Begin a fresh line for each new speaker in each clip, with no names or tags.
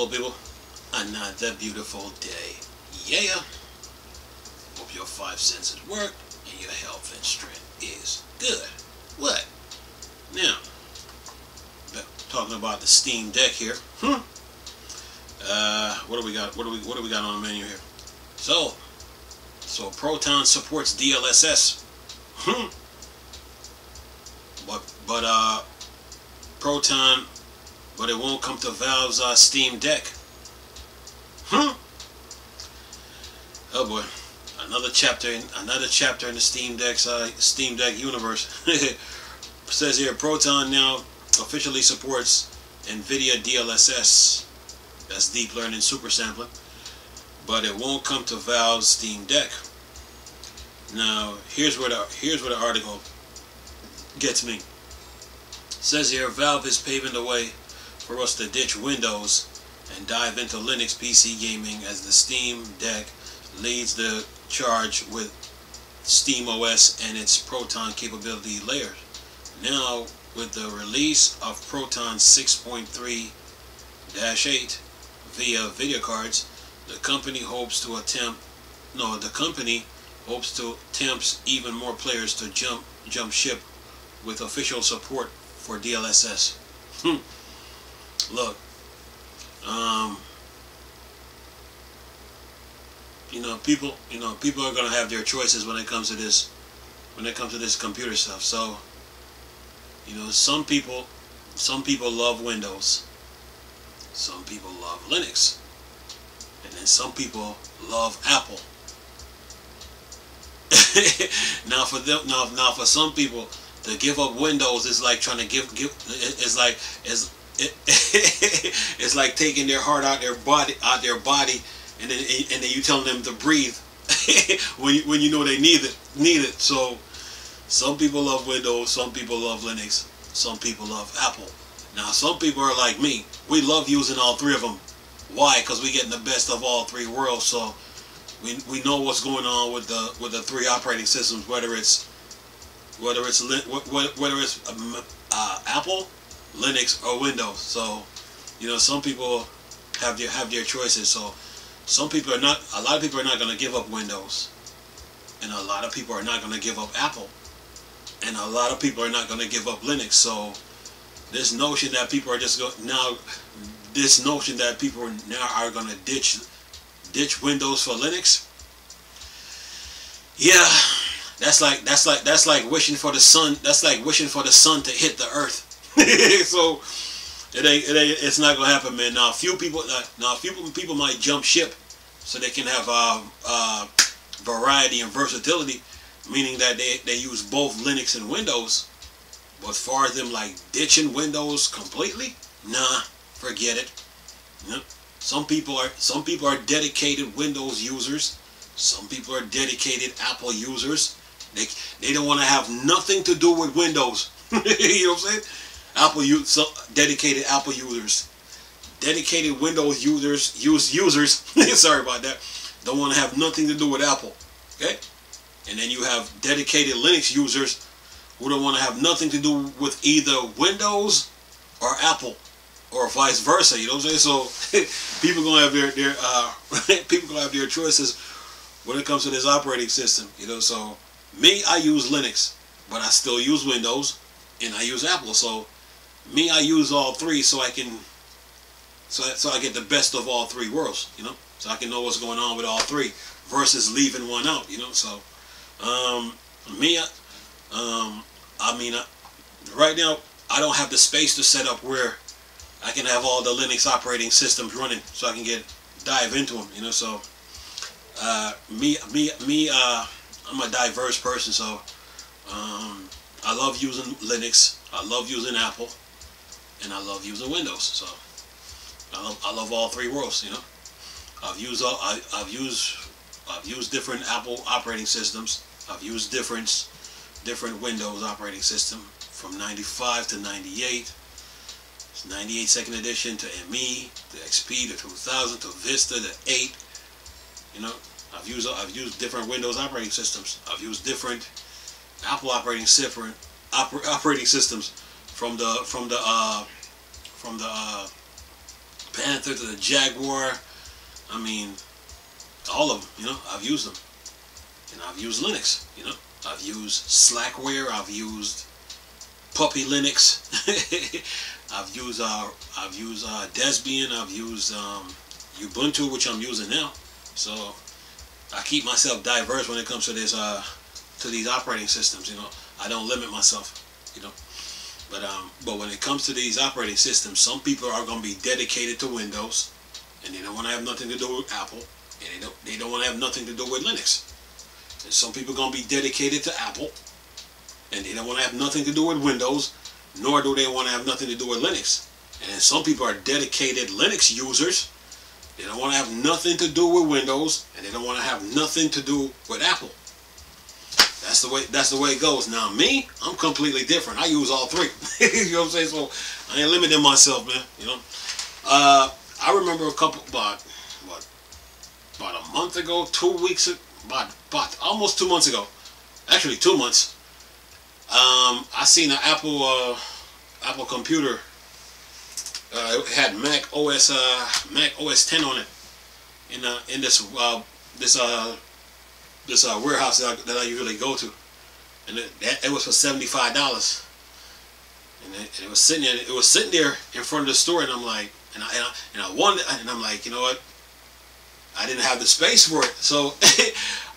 Hello people, another beautiful day. Yeah. Hope your 5 senses work and your health and strength is good. What? Now, talking about the Steam Deck here. What do we got? What do we got on the menu here? So Proton supports Dlss. But Proton, but it won't come to Valve's Steam Deck. Oh boy, another chapter in the Steam Deck universe. It says here, Proton now officially supports Nvidia Dlss. That's deep learning super sampling, but it won't come to Valve's Steam Deck. Now here's where the article gets me. It says here, Valve is paving the way for us to ditch Windows and dive into Linux PC gaming as the Steam Deck leads the charge with SteamOS and its Proton capability layers. Now, with the release of Proton 6.3-8 via video cards, the company hopes to tempt even more players to jump ship with official support for DLSS. Look, people are gonna have their choices when it comes to this computer stuff. So, some people love Windows, some people love Linux, and then some people love Apple. Now for some people, to give up Windows is like trying to it's like taking their heart out their body, and then you telling them to breathe when you know they need it. So some people love Windows, some people love Linux, some people love Apple. Now some people are like me. We love using all three of them. Why? Because we getting the best of all three worlds. So we know what's going on with the three operating systems, whether it's Apple, Linux, or Windows. So some people have their choices. So a lot of people are not going to give up Windows, and a lot of people are not going to give up Apple, and a lot of people are not going to give up Linux. So this notion that people are going to ditch Windows for Linux, yeah, that's like wishing for the sun. That's like wishing for the sun to hit the earth. So it's not gonna happen, man. Now a few people might jump ship so they can have variety and versatility, meaning that they use both Linux and Windows. But as far as them like ditching Windows completely, nah, forget it. Some people are dedicated Windows users. Some people are dedicated Apple users. They don't want to have nothing to do with Windows. You know what I'm saying? Dedicated Apple users, dedicated Windows users. Sorry about that. Don't want to have nothing to do with Apple. Okay, and then you have dedicated Linux users who don't want to have nothing to do with either Windows or Apple, or vice versa. You know what I'm saying? So people gonna have their choices when it comes to this operating system. So me, I use Linux, but I still use Windows, and I use Apple. So me, I use all three, so I get the best of all three worlds. So I can know what's going on with all three versus leaving one out. So right now I don't have the space to set up where I can have all the Linux operating systems running, so I can dive into them. So I'm a diverse person. So I love using Linux, I love using Apple, and I love using Windows. So I love all three worlds. I've used different Apple operating systems. I've used different Windows operating system from 95 to 98. 98 second edition to ME to XP to 2000 to Vista to 8. I've used different Windows operating systems. I've used different Apple operating systems from the Panther to the Jaguar. I mean, all of them, you know, I've used them. And I've used Linux, you know. I've used Slackware, I've used Puppy Linux. I've used Debian, I've used Ubuntu, which I'm using now. So I keep myself diverse when it comes to this to these operating systems, you know. I don't limit myself, you know. But when it comes to these operating systems, some people are going to be dedicated to Windows, and they don't want to have nothing to do with Apple, and they don't want to have nothing to do with Linux. And some people are going to be dedicated to Apple, and they don't want to have nothing to do with Windows, nor do they want to have nothing to do with Linux. And then some people are dedicated Linux users. They don't want to have nothing to do with Windows, and they don't want to have nothing to do with Apple. That's the way it goes. Now me, I'm completely different. I use all three. You know what I'm saying? So I ain't limiting myself, man. You know. I remember about a month ago, 2 weeks, about almost 2 months ago. Actually 2 months. I seen an Apple computer. It had Mac OS 10 on it in this warehouse that I usually go to, and it was for $75, and it was sitting there in front of the store, and I'm like, and I wanted, and I'm like, you know what, I didn't have the space for it, so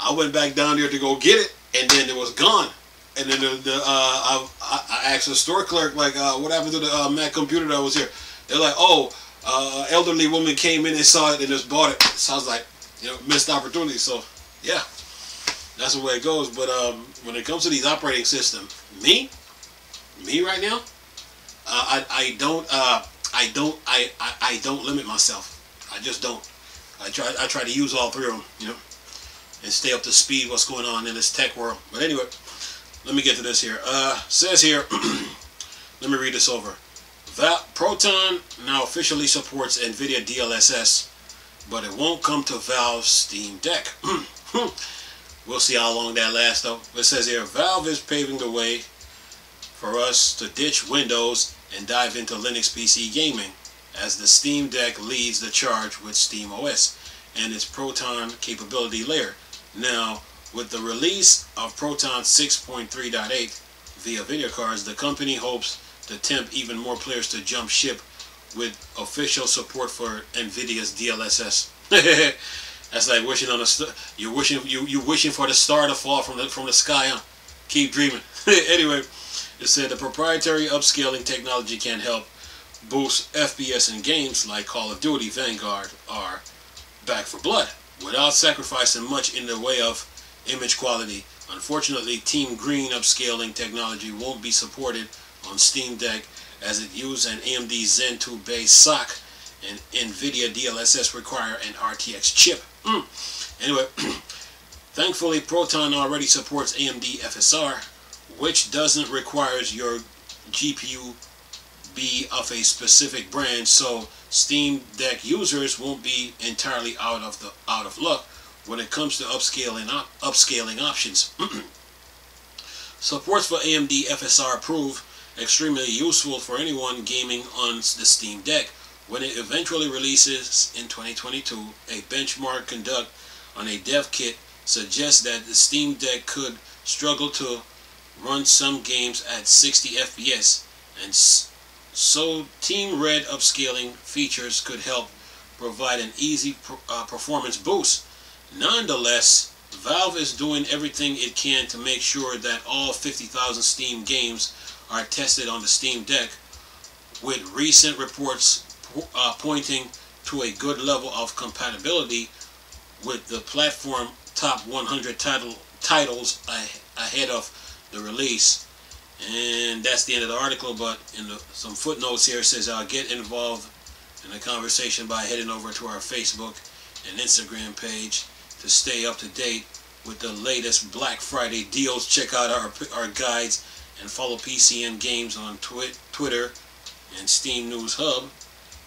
I went back down there to go get it, and then it was gone, and then I asked the store clerk, like, what happened to the Mac computer that was here? They're like, oh, elderly woman came in and saw it and just bought it. So I was like, you know, missed opportunity. So yeah. That's the way it goes. But when it comes to these operating systems, me right now, I don't limit myself. I just don't. I try to use all three of them, you know, and stay up to speed what's going on in this tech world. But anyway, let me get to this here. Says here, let me read this over. Proton now officially supports Nvidia Dlss, but it won't come to Valve's Steam Deck. We'll see how long that lasts, though. It says here, Valve is paving the way for us to ditch Windows and dive into Linux PC gaming, as the Steam Deck leads the charge with Steam OS and its Proton capability layer. Now, with the release of Proton 6.3.8 via video cards, the company hopes to tempt even more players to jump ship with official support for Nvidia's DLSS. That's like wishing on a star. You wishing for the star to fall from the sky, huh? Keep dreaming. Anyway, it said the proprietary upscaling technology can help boost FPS in games like Call of Duty, Vanguard, or Back 4 Blood without sacrificing much in the way of image quality. Unfortunately, Team Green upscaling technology won't be supported on Steam Deck, as it uses an AMD Zen 2 based SoC, and Nvidia DLSS require an RTX chip. Anyway, thankfully Proton already supports AMD FSR, which doesn't require your GPU be of a specific brand, so Steam Deck users won't be entirely out of luck when it comes to upscaling options. Supports for AMD FSR prove extremely useful for anyone gaming on the Steam Deck. When it eventually releases in 2022, a benchmark conduct on a dev kit suggests that the Steam Deck could struggle to run some games at 60 FPS, and so Team Red upscaling features could help provide an easy performance boost. Nonetheless, Valve is doing everything it can to make sure that all 50,000 Steam games are tested on the Steam Deck, with recent reports pointing to a good level of compatibility with the platform top 100 titles ahead of the release. And that's the end of the article, but in some footnotes here, it says get involved in the conversation by heading over to our Facebook and Instagram page to stay up to date with the latest Black Friday deals. Check out our guides and follow PCN Games on Twitter and Steam News Hub.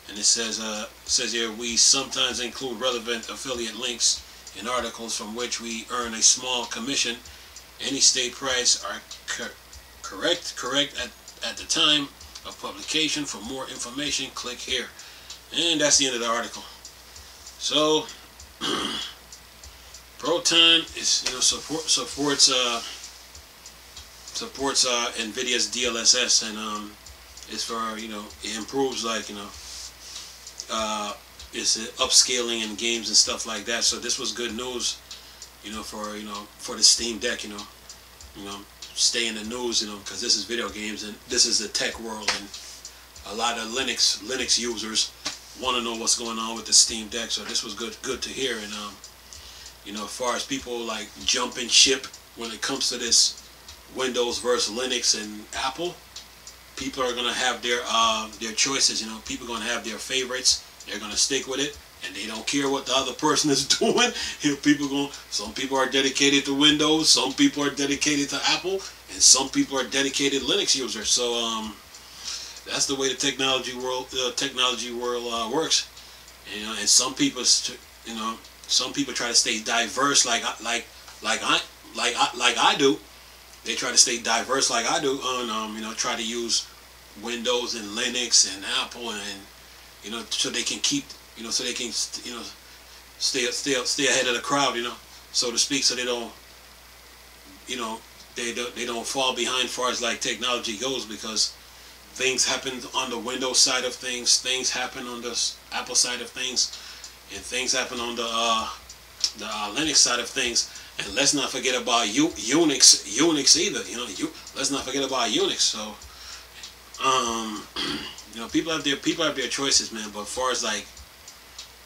And it says here, we sometimes include relevant affiliate links in articles from which we earn a small commission. Any state price are correct at the time of publication. For more information, click here. And that's the end of the article. So Proton is, supports Nvidia's DLSS, and it's for, it improves, like, it's upscaling in games and stuff like that. So this was good news, for the Steam Deck, stay in the news, because this is video games and this is the tech world, and a lot of Linux users want to know what's going on with the Steam Deck. So this was good to hear. And as far as people like jumping ship when it comes to this Windows versus Linux and Apple, people are gonna have their choices. People are gonna have their favorites. They're gonna stick with it, and they don't care what the other person is doing. Some people are dedicated to Windows, some people are dedicated to Apple, and some people are dedicated Linux users. So that's the way the technology world works. And some people try to stay diverse, like I do. They try to stay diverse like I do, and try to use Windows and Linux and Apple, and so they can keep, so they can stay ahead of the crowd, so to speak, so they don't they don't fall behind as far as like technology goes, because things happen on the Windows side of things, things happen on the Apple side of things, and things happen on the Linux side of things. And let's not forget about Unix either. Let's not forget about Unix. So, people have their choices, man. But as far as like,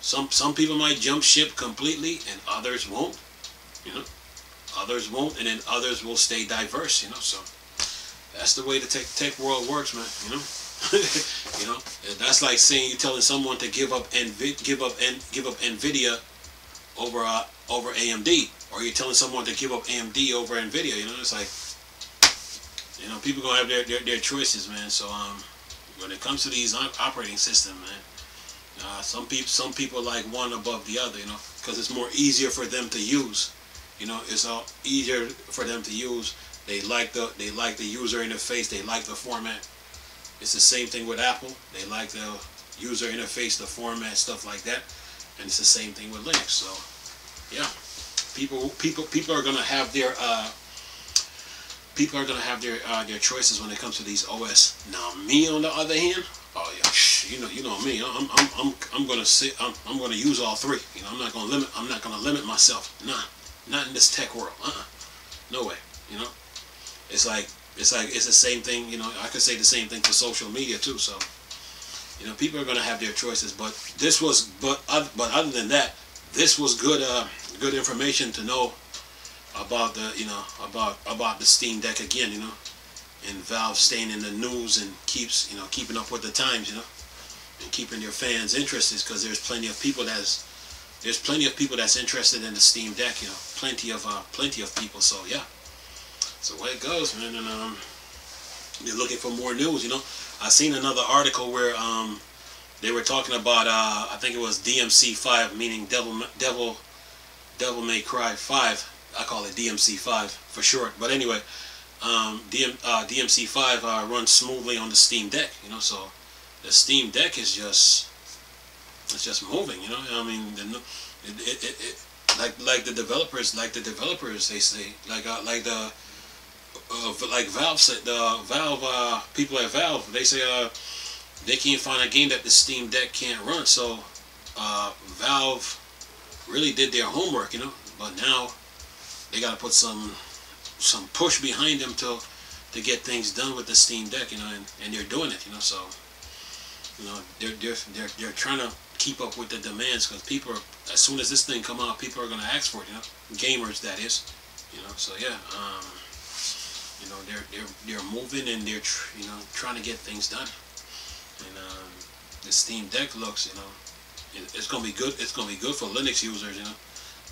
some people might jump ship completely, and others won't. Others won't, and then others will stay diverse. So that's the way the tech world works, man. That's like saying you're telling someone to give up Nvidia over AMD, or you're telling someone to give up AMD over Nvidia. It's like, people gonna have their choices, man. So when it comes to these operating systems, man, some people like one above the other, because it's more easier for them to use. It's all easier for them to use. They like the user interface. They like the format. It's the same thing with Apple. They like the user interface, the format, stuff like that. And it's the same thing with Linux. So yeah, people are gonna have their their choices when it comes to these OS. Now me, on the other hand, oh yeah, you know me. I'm gonna use all three. I'm not gonna limit myself. Nah, not in this tech world. No way. It's the same thing. I could say the same thing for social media too. So people are gonna have their choices. But other than that, this was good information to know about the about the Steam Deck again, and Valve staying in the news and keeping up with the times, and keeping their fans interested, because there's plenty of people that's interested in the Steam Deck, plenty of people. So yeah, so way it goes, man. And you're looking for more news, I seen another article where they were talking about I think it was DMC5, meaning Devil May Cry 5. I call it DMC5 for short. But anyway, DMC5 runs smoothly on the Steam Deck. So the Steam Deck is just moving. I mean, like the developers they say, like Valve said, the Valve people at Valve, they say they can't find a game that the Steam Deck can't run. So Valve really did their homework, but now they got to put some push behind them to get things done with the Steam Deck, and they're doing it, So they're trying to keep up with the demands, because people, as soon as this thing come out, people are gonna ask for it, gamers, that is, So yeah, they're moving, and they're trying to get things done. And the Steam Deck looks, it's gonna be good. It's gonna be good for Linux users,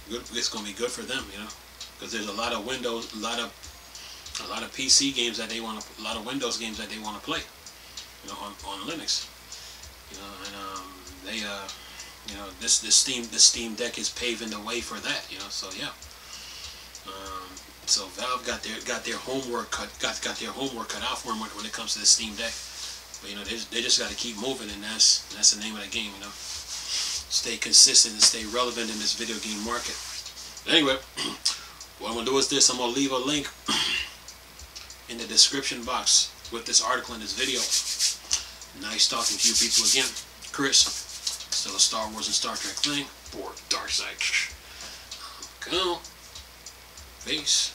It's gonna be good for them, because there's a lot of Windows, a lot of PC games that they want to, a lot of Windows games that they want to play, on Linux, and they the Steam Deck is paving the way for that, So yeah, so Valve got their homework cut out for them when it comes to the Steam Deck. But you know, they just got to keep moving, and that's the name of the game. You know, stay consistent and stay relevant in this video game market. But anyway, what I'm gonna do is this: I'm gonna leave a link in the description box with this article and this video. Nice talking to you people again. Chris, still a Star Wars and Star Trek thing, or Dark Side. Go. Peace.